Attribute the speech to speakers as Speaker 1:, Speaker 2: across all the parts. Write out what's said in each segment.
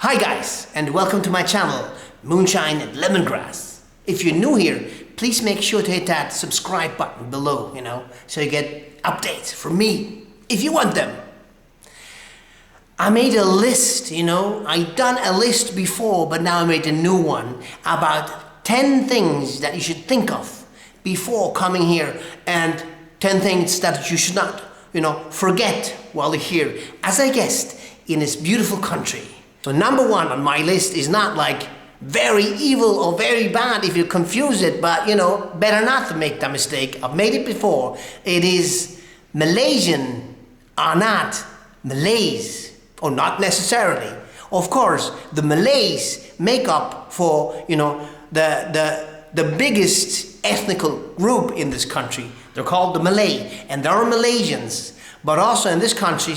Speaker 1: Hi guys, and welcome to my channel, Moonshine and Lemongrass. If you're new here, please make sure to hit that subscribe button below, so you get updates from me, if you want them. I made a list, I've done a list before, but now I made a new one about 10 things that you should think of before coming here, and 10 things that you should not, forget while you're here as a guest in this beautiful country. So number one on my list is not like very evil or very bad if you confuse it, but better not to make that mistake. I've made it before. It is Malaysian are not Malays, or not necessarily. Of course, the Malays make up for, the biggest ethnical group in this country. They're called the Malay, and there are Malaysians. But also in this country,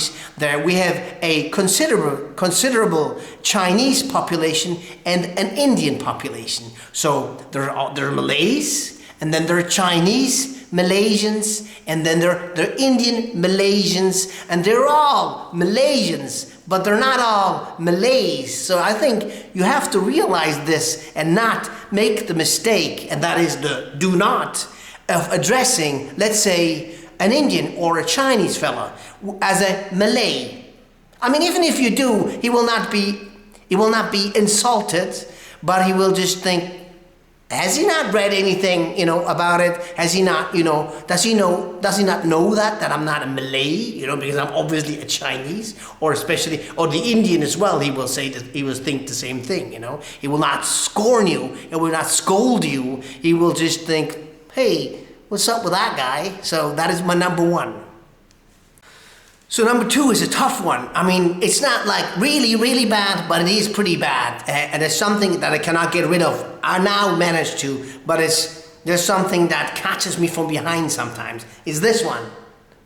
Speaker 1: we have a considerable Chinese population and an Indian population. So there are Malays, and then there are Chinese Malaysians, and then there are Indian Malaysians, and they're all Malaysians, but they're not all Malays. So I think you have to realize this and not make the mistake, and that is the do not of addressing, let's say, an Indian or a Chinese fella as a Malay. I mean, even if you do, he will not be insulted, but he will just think, has he not read anything, about it? Has he not, does he not know that I'm not a Malay, because I'm obviously a Chinese, or the Indian as well. He will say that, he will think the same thing, He will not scorn you, he will not scold you. He will just think, hey, what's up with that guy? So that is my number one. So number two is a tough one. I mean, it's not like really, really bad, but it is pretty bad. And it's something that I cannot get rid of. I now managed to, but there's something that catches me from behind sometimes. Is this one.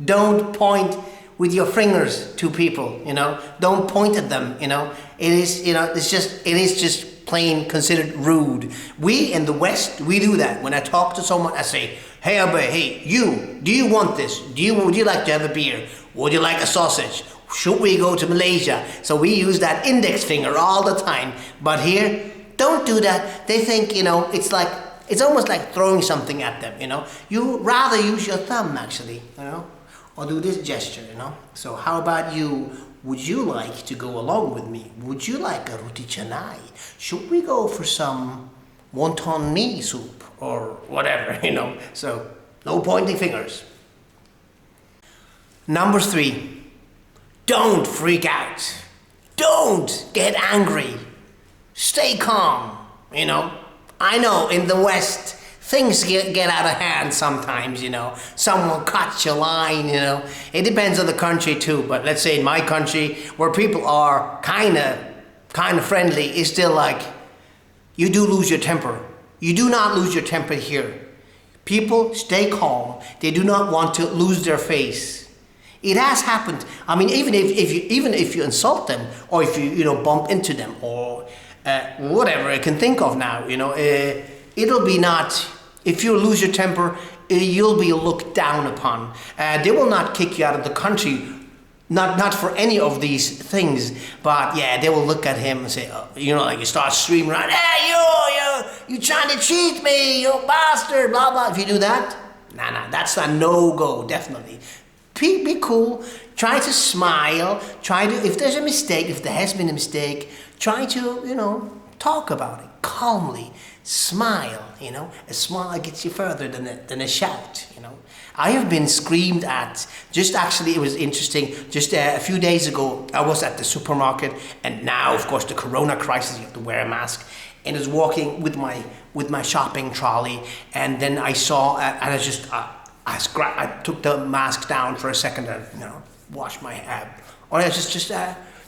Speaker 1: Don't point with your fingers to people, Don't point at them, It is just plain considered rude. We in the West, we do that. When I talk to someone, I say, hey, you, do you want this? Would you like to have a beer? Would you like a sausage? Should we go to Malaysia? So we use that index finger all the time. But here, don't do that. They think, it's almost like throwing something at them, You rather use your thumb, actually, or do this gesture, So how about you? Would you like to go along with me? Would you like a roti canai? Should we go for some wonton mee soup or whatever, So no pointing fingers. Number three, don't freak out. Don't get angry. Stay calm, I know in the West, things get out of hand sometimes, Someone cuts your line, It depends on the country too, but let's say in my country, where people are kind of friendly, it's still like, you do lose your temper. You do not lose your temper here. People stay calm. They do not want to lose their face. It has happened. I mean, even if you insult them, or if you bump into them, or whatever I can think of now, it'll be not. If you lose your temper, you'll be looked down upon. They will not kick you out of the country, not for any of these things, but yeah, they will look at him and say, like you start screaming around, hey, you trying to cheat me, you bastard, blah, blah. If you do that, nah, that's a no-go, definitely. Be cool, try to smile, if there's a mistake, if there has been a mistake, try to, talk about it calmly. Smile, a smile gets you further than a shout, I have been screamed at. It was interesting. Just a few days ago, I was at the supermarket, and now, of course, the Corona crisis, you have to wear a mask. And I was walking with my shopping trolley, and then I saw, and I took the mask down for a second, and washed my head, or I just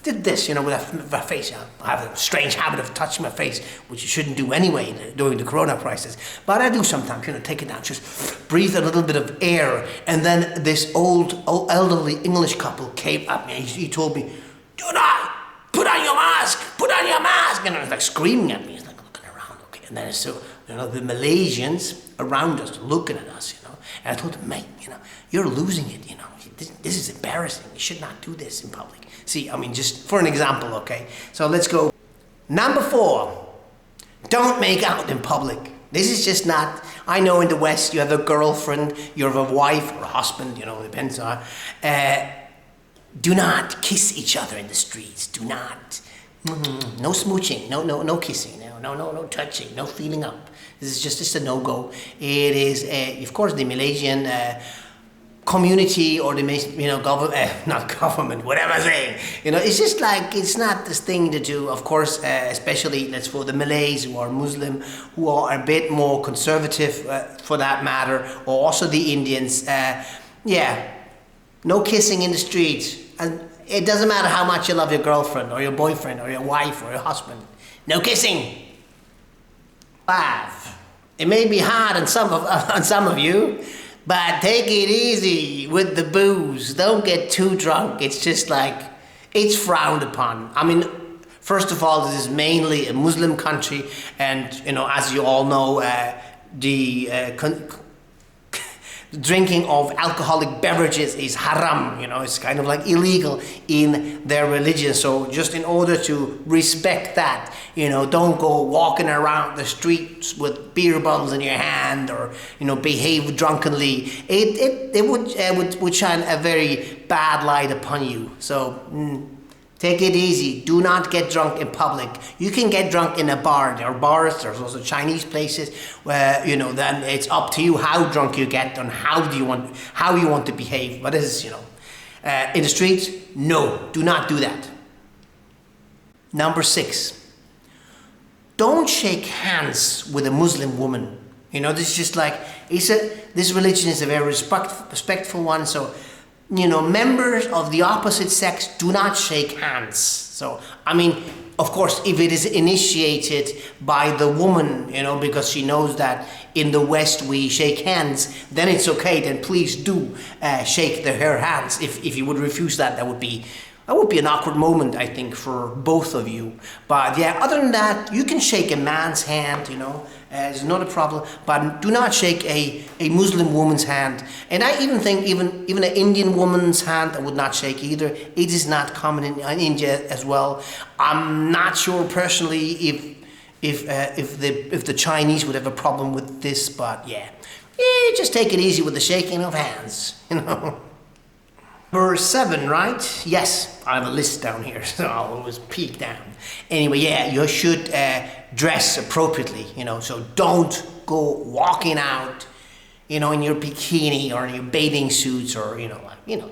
Speaker 1: did this, with a face. I have a strange habit of touching my face, which you shouldn't do anyway during the Corona crisis. But I do sometimes, take it down, just breathe a little bit of air. And then this old elderly English couple came up and he told me, do not put on your mask, And I was like screaming at me, he's like looking around, okay. And then so, the Malaysians around us looking at us, And I told him, mate, you're losing it, This is embarrassing. You should not do this in public. See, I mean, just for an example, okay? So let's go Number 4, don't make out in public. This is just not, I know in the West you have a girlfriend, you have a wife or a husband, depends on. Do not kiss each other in the streets. Do not. No smooching, no kissing, no touching, no feeling up. This is just a no-go. It is, of course, the Malaysian community or the government, not government, whatever I'm saying. It's just like, it's not this thing to do. Of course, especially that's for the Malays who are Muslim, who are a bit more conservative for that matter, or also the Indians. No kissing in the streets. And it doesn't matter how much you love your girlfriend or your boyfriend or your wife or your husband. No kissing. 5. It may be hard on some of you, but take it easy with the booze. Don't get too drunk. It's just like, it's frowned upon. I mean, first of all, this is mainly a Muslim country, and as you all know, the drinking of alcoholic beverages is haram. It's kind of like illegal in their religion. So just in order to respect that, don't go walking around the streets with beer bottles in your hand, or behave drunkenly. It would shine a very bad light upon you. So take it easy. Do not get drunk in public. You can get drunk in a bar. There are bars, there's also Chinese places where, then it's up to you how drunk you get and how you want to behave. But this is, in the streets, no, do not do that. Number 6, don't shake hands with a Muslim woman. This is just like, this religion is a very respectful one, so members of the opposite sex do not shake hands. So, I mean, of course, if it is initiated by the woman, because she knows that in the West we shake hands, then it's okay. Then please do shake her hands. If you would refuse that, that would be an awkward moment, I think, for both of you. But yeah, other than that, you can shake a man's hand, it's not a problem, but do not shake a Muslim woman's hand. And I even think even an Indian woman's hand I would not shake either. It is not common in India as well. I'm not sure personally if the Chinese would have a problem with this, but yeah, just take it easy with the shaking of hands, Number 7, right? Yes, I have a list down here, so I'll always peek down. Anyway, yeah, you should dress appropriately, so don't go walking out, in your bikini or in your bathing suits, or,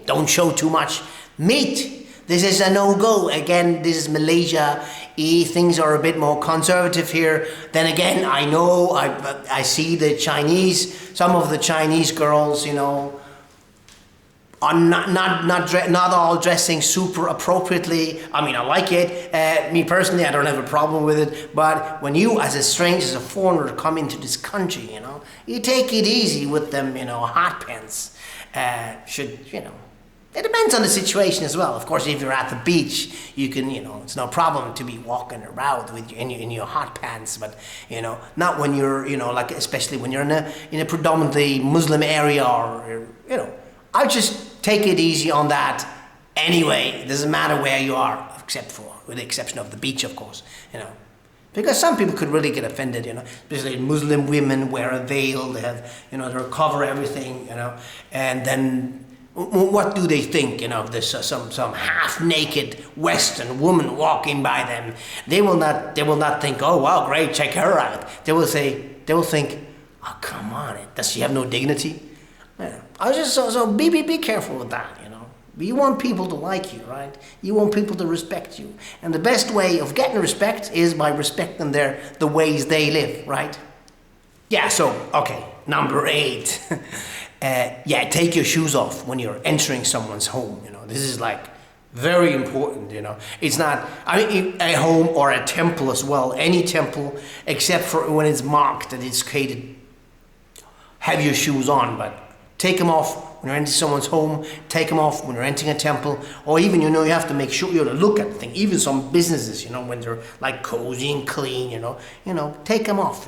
Speaker 1: don't show too much meat. This is a no-go. Again, this is Malaysia. Things are a bit more conservative here. Then again, I know, I see some of the Chinese girls, are not all dressing super appropriately. I mean, I like it. Me personally, I don't have a problem with it. But when you, as a stranger, as a foreigner, come into this country, you take it easy with them, hot pants. It depends on the situation as well. Of course, if you're at the beach, you can, it's no problem to be walking around with in your hot pants. But not when you're, like especially when you're in a predominantly Muslim area, or I just take it easy on that. Anyway, it doesn't matter where you are, with the exception of the beach, of course, because some people could really get offended, especially Muslim women wear a veil, they have, they cover everything, and then what do they think, if there's some half-naked Western woman walking by them? They will not think, oh wow, great, check her out. They will think, oh come on, does she have no dignity? Yeah. I was just so be careful with that, You want people to like you, right? You want people to respect you, and the best way of getting respect is by respecting the ways they live, right? Yeah. So okay, number 8. Take your shoes off when you're entering someone's home. This is like very important. It's not. A home or a temple as well. Any temple, except for when it's marked that it's created. Have your shoes on, but take them off when you're entering someone's home. Take them off when you're entering a temple, or even you have to make sure you look at the thing. Even some businesses, when they're like cozy and clean, take them off.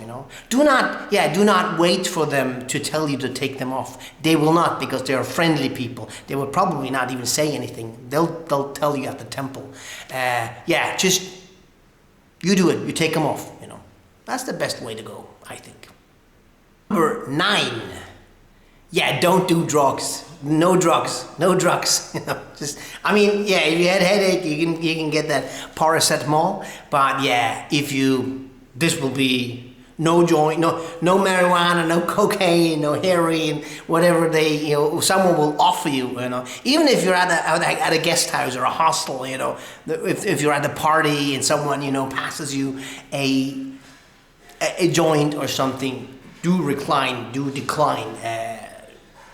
Speaker 1: Do not wait for them to tell you to take them off. They will not, because they are friendly people. They will probably not even say anything. They'll tell you at the temple. Just You do it, you take them off, you know. That's the best way to go, I think. Number 9. Yeah, don't do drugs. No drugs. You know, I mean, yeah, if you had a headache, you can get that paracetamol. But yeah, this will be no joint, no marijuana, no cocaine, no heroin, whatever someone will offer you, you know. Even if you're at a guest house or a hostel, you know, if you're at a party and someone, you know, passes you a joint or something, do decline.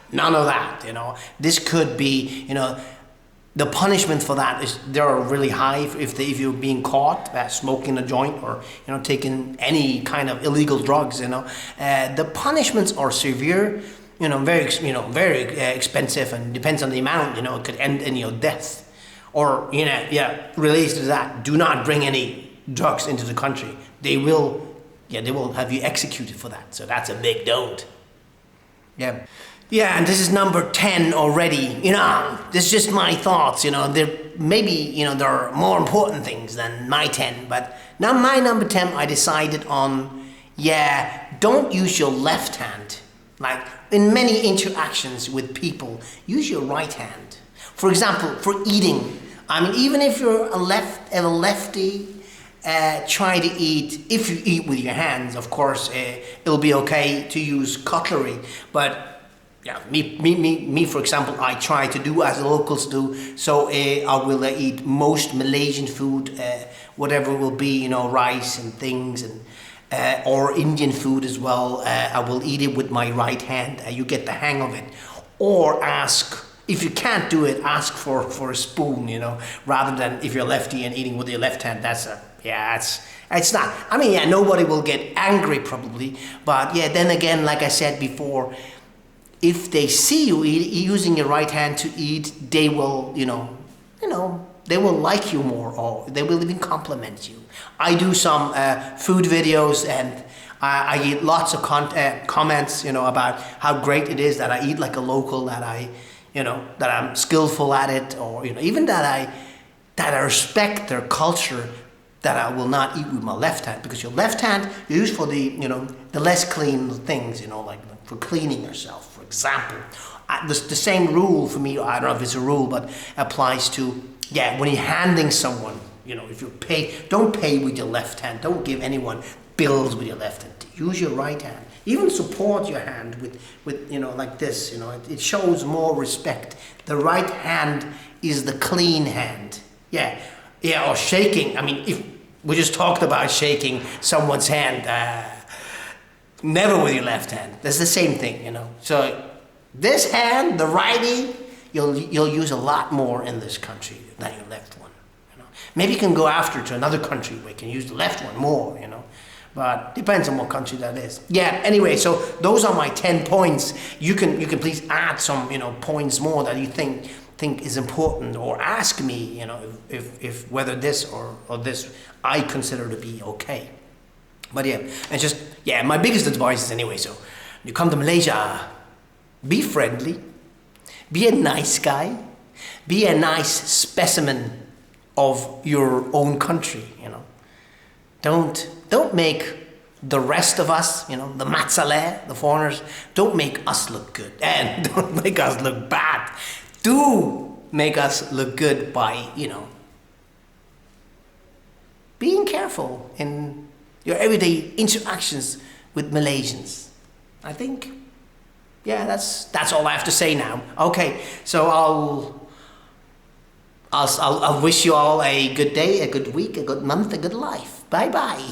Speaker 1: None of that, you know. This could be, you know, the punishment for that is they're really high if you're being caught smoking a joint or, you know, taking any kind of illegal drugs, you know. The punishments are severe, you know, very expensive, and depends on the amount, you know. It could end in your death, or, you know, yeah, related to that, do not bring any drugs into the country. They will have you executed for that. So that's a big don't. Yeah. Yeah, and this is number 10 already. You know, this is just my thoughts, you know. There are more important things than my 10, but now my number 10 I decided on, don't use your left hand. Like, in many interactions with people, use your right hand. For example, for eating. I mean, even if you're a lefty, try to eat, if you eat with your hands, of course, it'll be okay to use cutlery, but yeah, me, for example, I try to do as the locals do. So I will eat most Malaysian food, whatever it will be, you know, rice and things, and or Indian food as well. I will eat it with my right hand. You get the hang of it. Or ask, if you can't do it, ask for a spoon, you know, rather than if you're lefty and eating with your left hand. It's not. I mean, yeah, nobody will get angry probably, but yeah, then again, like I said before, if they see you using your right hand to eat, they will, they will like you more, or they will even compliment you. I do some food videos, and I get lots of comments, you know, about how great it is that I eat like a local, that that I'm skillful at it, or, you know, even that I respect their culture, that I will not eat with my left hand, because your left hand you use for the less clean things, you know, like for cleaning yourself, for example. The same rule for me, I don't know if it's a rule, but applies to, when you're handing someone, you know, if you don't pay with your left hand, don't give anyone bills with your left hand, use your right hand. Even support your hand with you know, like this, you know, it shows more respect. The right hand is the clean hand. Or shaking. I mean, if we just talked about shaking someone's hand, never with your left hand. That's the same thing, you know. So this hand, the righty, you'll use a lot more in this country than your left one. You know, maybe you can go after to another country where you can use the left one more, you know. But depends on what country that is. Anyway, so those are my 10 points. You can please add some, you know, points more that you think is important, or ask me, you know, if whether this or this I consider to be okay. But my biggest advice is, anyway, so you come to Malaysia, be friendly, be a nice guy, be a nice specimen of your own country, you know. Don't make the rest of us, you know, the Matt Salleh, the foreigners, don't make us look good, and don't make us look bad. Do make us look good by, you know, being careful in your everyday interactions with Malaysians. I think, that's all I have to say now. Okay, so I'll wish you all a good day, a good week, a good month, a good life. Bye bye.